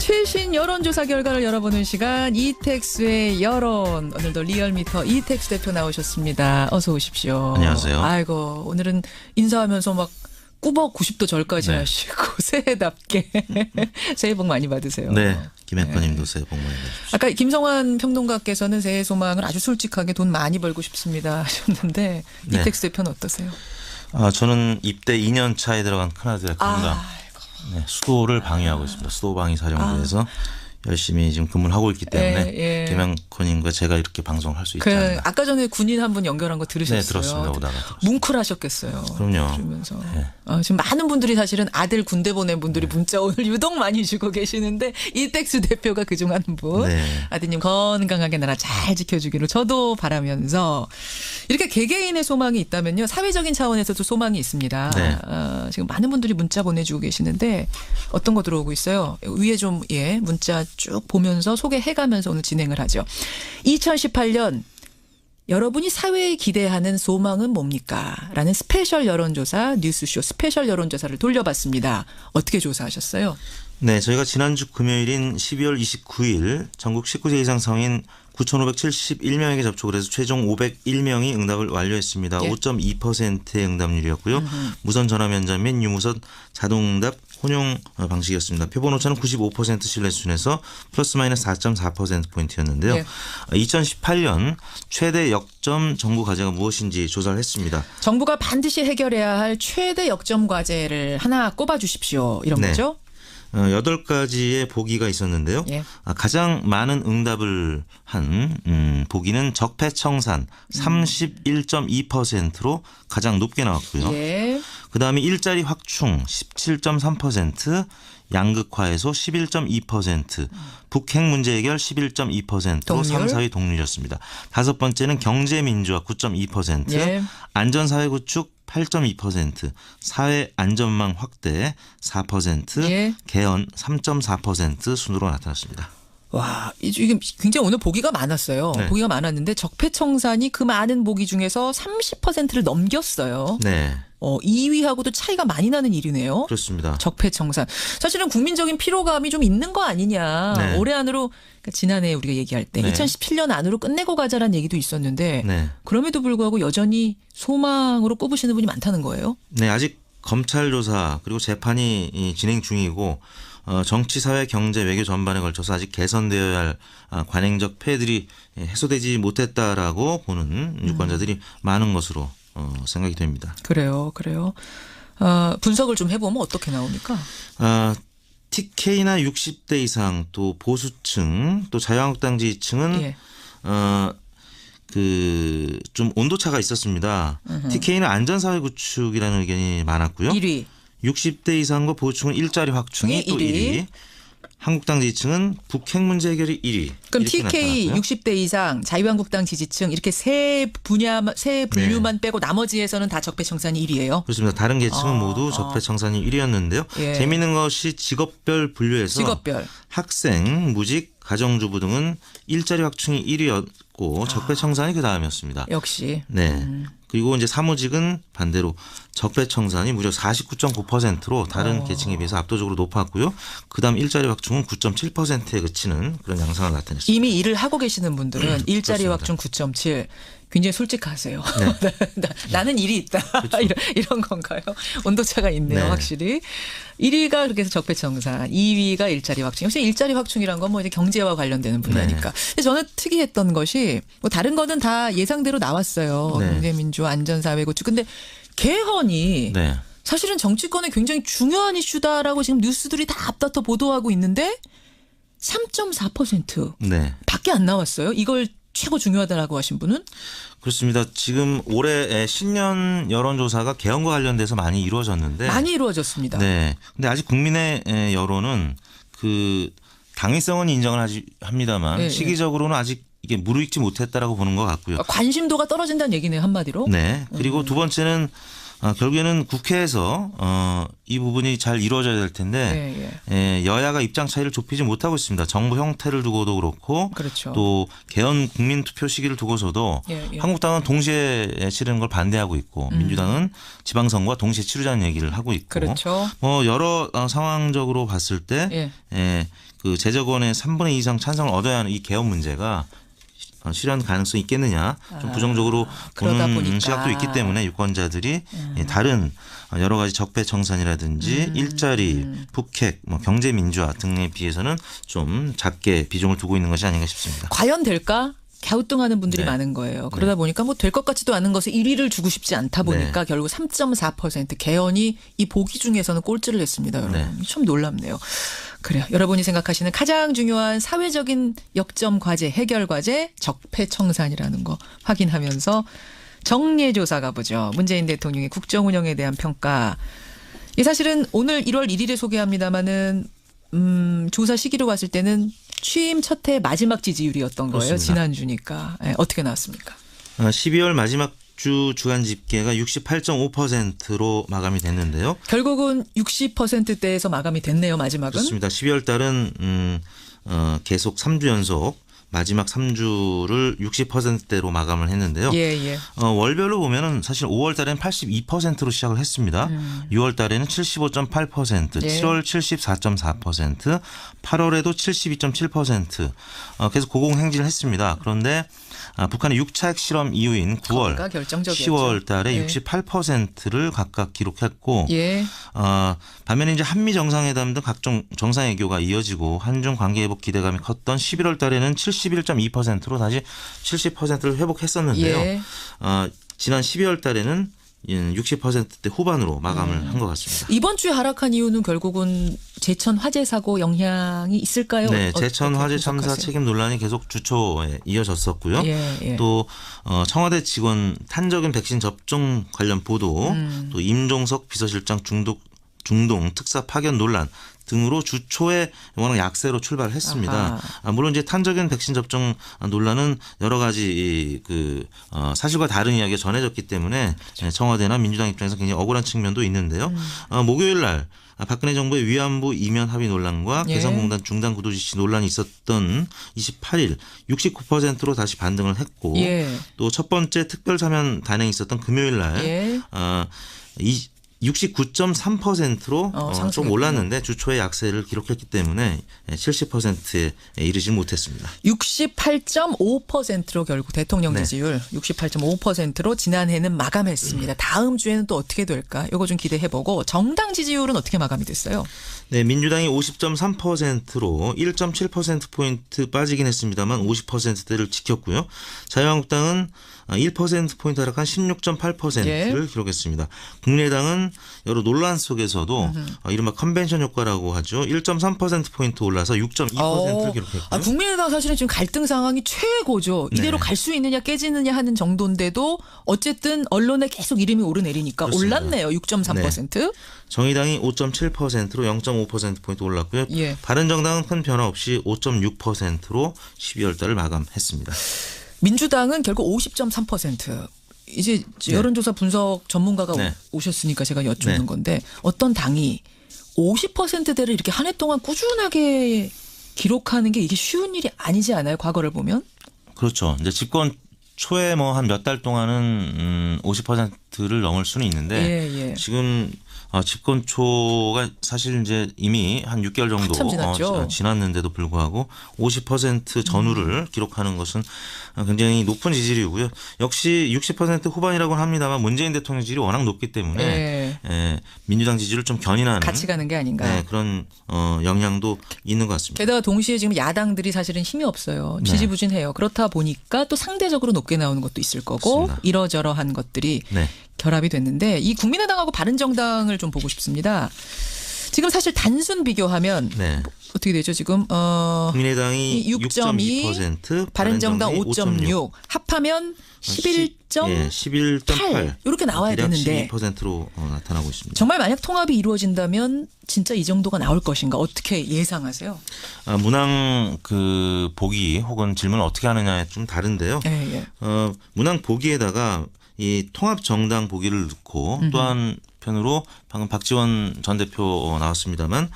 최신 여론조사 결과를 열어보는 시간 이택수의 여론. 오늘도 리얼미터 이택수 대표 나오셨습니다. 어서 오십시오. 안녕하세요. 아이고 오늘은 인사하면서 막 꾸벅 90도 절까지 하시고 새해답게 새해 복 많이 받으세요. 네. 김혜권님도 새해 복 많이 받으십시오. 아까 김성환 평론가께서는 새해 소망을 아주 솔직하게 돈 많이 벌고 싶습니다 하셨는데 이택수 대표는 어떠세요? 저는 입대 2년 차에 들어간 큰아들 건강 수도를 방위하고 있습니다. 수도방위 사령부에서 열심히 지금 근무를 하고 있기 때문에 김영권님과 제가 이렇게 방송을 할 수 있지 않나. 아까 전에 군인 한 분 연결한 거 들으셨어요? 네, 들었습니다. 오다가 들었습니다. 뭉클하셨겠어요. 그럼요. 들으면서. 네. 지금 많은 분들이 사실은 아들 군대 보낸 분들이 문자 오늘 유독 많이 주고 계시는데 이택수 대표가 그중 한 분. 네. 아드님 건강하게 나라 잘 지켜주기를 저도 바라면서 이렇게 개개인의 소망이 있다면요. 사회적인 차원에서도 소망이 있습니다. 네. 지금 많은 분들이 문자 보내주고 계시는데 어떤 거 들어오고 있어요. 위에 좀 문자 쭉 보면서 소개해가면서 오늘 진행을 하죠. 2018년 여러분이 사회에 기대하는 소망은 뭡니까? 라는 스페셜 여론조사 뉴스쇼 스페셜 여론조사를 돌려봤습니다. 어떻게 조사하셨어요? 네, 저희가 지난주 금요일인 12월 29일 전국 19세 이상 성인 9,571명에게 접촉을 해서 최종 501명이 응답을 완료했습니다. 5.2%의 응답률이었고요. 무선 전화 면접 및 유무선 자동응답 혼용 방식이었습니다. 표본 오차는 95% 신뢰 수준에서 플러스 마이너스 4.4%포인트였는데요. 2018년 최대 역점 정부 과제가 무엇인지 조사를 했습니다. 정부가 반드시 해결해야 할 최대 역점 과제를 하나 꼽아주십시오. 이런 거죠? 8가지의 보기가 있었는데요. 가장 많은 응답을 한 보기는 적폐청산 31.2%로 가장 높게 나왔고요. 그다음에 일자리 확충 17.3%, 양극화 해소 11.2%, 북핵 문제 해결 11.2%로 3, 4위 동률이었습니다. 다섯 번째는 경제민주화 9.2%, 안전사회 구축 8.2%, 사회 안전망 확대 4%, 개헌 3.4% 순으로 나타났습니다. 와, 이게 굉장히 오늘 보기가 많았어요. 보기가 많았는데 적폐청산이 그 많은 보기 중에서 30%를 넘겼어요. 2위하고도 차이가 많이 나는 일이네요. 그렇습니다. 적폐청산. 사실은 국민적인 피로감이 좀 있는 거 아니냐. 올해 안으로 그러니까 지난해 우리가 얘기할 때 2017년 안으로 끝내고 가자라는 얘기도 있었는데 그럼에도 불구하고 여전히 소망으로 꼽으시는 분이 많다는 거예요. 네. 아직 검찰 조사 그리고 재판이 진행 중이고 정치, 사회, 경제, 외교 전반에 걸쳐서 아직 개선되어야 할 관행적 폐해들이 해소되지 못했다라고 보는 유권자들이 많은 것으로 생각이 됩니다. 그래요. 분석을 좀 해보면 어떻게 나옵니까? TK나 60대 이상 또 보수층 또 자유한국당 지지층은 좀 온도차가 있었습니다. TK는 안전사회 구축이라는 의견이 많았고요. 1위. 60대 이상과 보수층은 일자리 확충이 또 1위. 한국당 지지층은 북핵 문제 해결이 1위. 그럼 TK 나타났고요. 60대 이상 자유한국당 지지층 이렇게 세 분류만 빼고 나머지에서는 다 적폐청산이 1위예요? 그렇습니다. 다른 계층은 모두 적폐청산이 1위였는데요. 재미있는 것이 직업별 분류에서 학생, 무직, 가정주부 등은 일자리 확충이 1위였고 적폐청산이 그 다음이었습니다. 역시. 그리고 이제 사무직은 반대로 적폐청산이 무려 49.9%로 다른 계층에 비해서 압도적으로 높았고요. 그다음 일자리 확충은 9.7%에 그치는 그런 양상을 나타냈습니다. 이미 일을 하고 계시는 분들은 일자리 확충 9.7 굉장히 솔직하세요. 나는 일이 있다. 이런 건가요? 온도차가 있네요. 확실히. 1위가 그렇게 해서 적폐청산, 2위가 일자리 확충. 역시 일자리 확충이란 건 뭐 이제 경제와 관련되는 분야니까. 근데 저는 특이했던 것이 뭐 다른 거는 다 예상대로 나왔어요. 경제민주화, 안전사회 구축. 근데 개헌이 사실은 정치권에 굉장히 중요한 이슈다라고 지금 뉴스들이 다 앞다퉈 보도하고 있는데 3.4% 밖에 안 나왔어요. 이걸 최고 중요하다라고 하신 분은? 그렇습니다. 지금 올해 신년 여론조사가 개헌과 관련돼서 많이 이루어졌는데. 많이 이루어졌습니다. 근데 아직 국민의 여론은 그 당위성은 인정을 합니다만 시기적으로는 아직 이게 무르익지 못했다라고 보는 것 같고요. 관심도가 떨어진다는 얘기네요. 한마디로. 그리고 두 번째는 결국에는 국회에서 이 부분이 잘 이루어져야 될 텐데 여야가 입장 차이를 좁히지 못하고 있습니다. 정부 형태를 두고도 그렇고 그렇죠. 또 개헌 국민투표 시기를 두고서도 한국당은 동시에 치르는 걸 반대하고 있고 민주당은 지방선거와 동시에 치르자는 얘기를 하고 있고 그렇죠. 여러 상황적으로 봤을 때 그 제적원의 3분의 2 이상 찬성을 얻어야 하는 이 개헌 문제가 실현 가능성이 있겠느냐 좀 부정적으로 보는 시각도 있기 때문에 유권자들이 다른 여러 가지 적폐 청산이라든지 일자리, 북핵, 경제 민주화 등에 비해서는 좀 작게 비중을 두고 있는 것이 아닌가 싶습니다. 과연 될까? 갸우뚱하는 분들이 많은 거예요. 그러다 보니까 뭐 될 것 같지도 않은 것에 1위를 주고 싶지 않다 보니까 결국 3.4% 개헌이 이 보기 중에서는 꼴찌를 했습니다. 여러분. 참 놀랍네요. 그래요. 여러분이 생각하시는 가장 중요한 사회적인 역점 과제, 해결 과제, 적폐 청산이라는 거 확인하면서 정례조사 가보죠. 문재인 대통령의 국정 운영에 대한 평가. 이 사실은 오늘 1월 1일에 소개합니다마는 조사 시기로 봤을 때는 취임 첫 해 마지막 지지율이었던 거예요. 그렇습니다. 지난주니까. 어떻게 나왔습니까? 12월 마지막 주 주간 집계가 68.5%로 마감이 됐는데요. 결국은 60%대에서 마감이 됐네요. 마지막은. 그렇습니다. 12월 달은 계속 3주 연속 마지막 3주를 60%대로 마감을 했는데요. 월별로 보면은 사실 5월 달에는 82%로 시작을 했습니다. 6월 달에는 75.8%, 7월 74.4%, 8월에도 72.7% 계속 고공행진을 했습니다. 그런데 북한의 6차 핵실험 이후인 9월, 10월 달에 68%를 각각 기록했고 반면에 이제 한미 정상회담 등 각종 정상외교가 이어지고 한중 관계 회복 기대감이 컸던 11월 달에는 71.2%로 다시 70%를 회복했었는데요. 지난 12월 달에는 60%대 후반으로 마감을 한 것 같습니다. 이번 주에 하락한 이유는 결국은 제천 화재 사고 영향이 있을까요? 네, 제천 화재 참사 책임 논란이 계속 주초에 이어졌었고요. 또 청와대 직원 탄저균 백신 접종 관련 보도, 또 임종석 비서실장 중동 특사 파견 논란 등으로 주초에 워낙 약세로 출발을 했습니다. 물론 이제 탄저균 백신 접종 논란은 여러 가지 사실과 다른 이야기가 전해졌기 때문에 청와대나 민주당 입장에서 굉장히 억울한 측면도 있는데요. 목요일 날 박근혜 정부의 위안부 이면 합의 논란과 개성공단 중단 구도 지시 논란이 있었던 28일 69%로 다시 반등을 했고 또 첫 번째 특별 사면 단행이 있었던 금요일 날 69.3%로 좀 올랐는데 주초에 약세를 기록했기 때문에 70%에 이르지 못했습니다. 68.5%로 결국 대통령 지지율 68.5%로 지난해는 마감했습니다. 다음 주에는 또 어떻게 될까? 이거 좀 기대해보고 정당 지지율은 어떻게 마감이 됐어요? 네, 민주당이 50.3%로 1.7%포인트 빠지긴 했습니다만 50%대를 지켰고요. 자유한국당은 1%포인트 하락한 16.8%를 기록했습니다. 국민의당은 여러 논란 속에서도 이른바 컨벤션 효과라고 하죠. 1.3%포인트 올라서 6.2%를 기록했고요. 국민의당 사실은 지금 갈등 상황이 최고죠. 이대로 갈 수 있느냐 깨지느냐 하는 정도인데도 어쨌든 언론에 계속 이름이 오르내리니까 그렇습니다. 올랐네요. 6.3%. 정의당이 5.7%로 0.5%포인트 올랐고요. 바른정당은 큰 변화 없이 5.6%로 12월 달을 마감했습니다. 민주당은 결국 50.3%. 이제 여론조사 분석 전문가가 오셨으니까 제가 여쭙는 건데 어떤 당이 50%대를 이렇게 한 해 동안 꾸준하게 기록하는 게 이게 쉬운 일이 아니지 않아요? 과거를 보면. 그렇죠. 이제 집권 초에 뭐 한 몇 달 동안은 50%를 넘을 수는 있는데 지금 집권 초가 사실 이제 이미 한 6개월 정도 지났는데도 불구하고 50% 전후를 기록하는 것은 굉장히 높은 지지율이고요. 역시 60% 후반이라고는 합니다만 문재인 대통령 지지율이 워낙 높기 때문에 민주당 지지율을 좀 견인하는 같이 가는 게 아닌가. 그런 영향도 있는 것 같습니다. 게다가 동시에 지금 야당들이 사실은 힘이 없어요. 지지부진해요. 그렇다 보니까 또 상대적으로 높게 나오는 것도 있을 거고 맞습니다. 이러저러한 것들이 결합이 됐는데 이 국민의당하고 바른정당을 좀 보고 싶습니다. 지금 사실 단순 비교하면 어떻게 되죠 지금? 국민의당이 6.2%, 바른정당 5.6, 합하면 11.8 이렇게 나와야 되는데 12%로 나타나고 있습니다. 정말 만약 통합이 이루어진다면 진짜 이 정도가 나올 것인가 어떻게 예상하세요? 문항 보기 혹은 질문을 어떻게 하느냐에 좀 다른데요. 문항 보기에다가 이 통합 정당 보기를 넣고 또 한편으로 방금 박지원 전 대표 나왔습니다만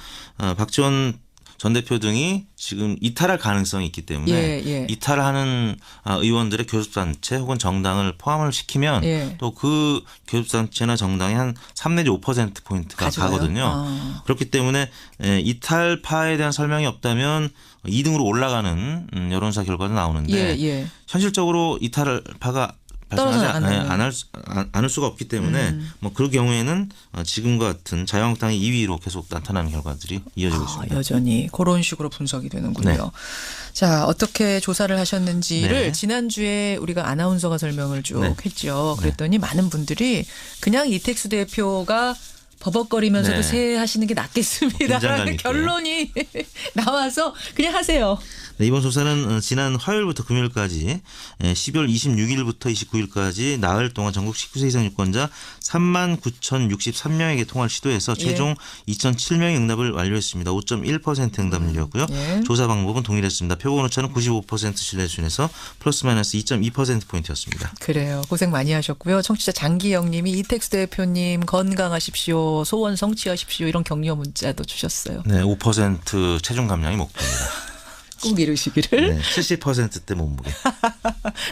박지원 전 대표 등이 지금 이탈할 가능성이 있기 때문에 이탈하는 의원들의 교섭단체 혹은 정당을 포함을 시키면 또 그 교섭단체나 정당이 한 3 내지 5%포인트가 가거든요. 그렇기 때문에 이탈파에 대한 설명이 없다면 2등으로 올라가는 여론조사 결과도 나오는데 현실적으로 이탈파가 발생하지 않을 수가 없기 때문에 뭐 그 경우에는 지금과 같은 자유한국당이 2위로 계속 나타나는 결과들이 이어지고 있습니다. 여전히 그런 식으로 분석이 되는군요. 네. 자, 어떻게 조사를 하셨는지를 네. 지난주에 우리가 아나운서가 설명을 쭉 네. 했죠. 그랬더니 많은 분들이 그냥 이택수 대표가 버벅거리면서도 새해하시는 게 낫겠습니다라는 결론이 나와서 그냥 하세요. 네, 이번 조사는 지난 화요일부터 금요일까지 12월 26일부터 29일까지 나흘 동안 전국 19세 이상 유권자 39,063명에게 통화를 시도해서 최종 2,007명이 응답을 완료했습니다. 5.1% 응답률이었고요. 조사 방법은 동일했습니다. 표본 오차는 95% 신뢰 수준에서 플러스 마이너스 2.2%포인트였습니다. 그래요. 고생 많이 하셨고요. 청취자 장기영 님이 이택수 대표님 건강하십시오. 소원 성취하십시오. 이런 격려 문자도 주셨어요. 네, 5% 체중 감량이 목표입니다. 꼭 이루시기를. 네, 70%대 몸무게.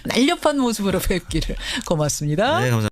날렵한 모습으로 뵙기를. 고맙습니다. 네, 감사합니다.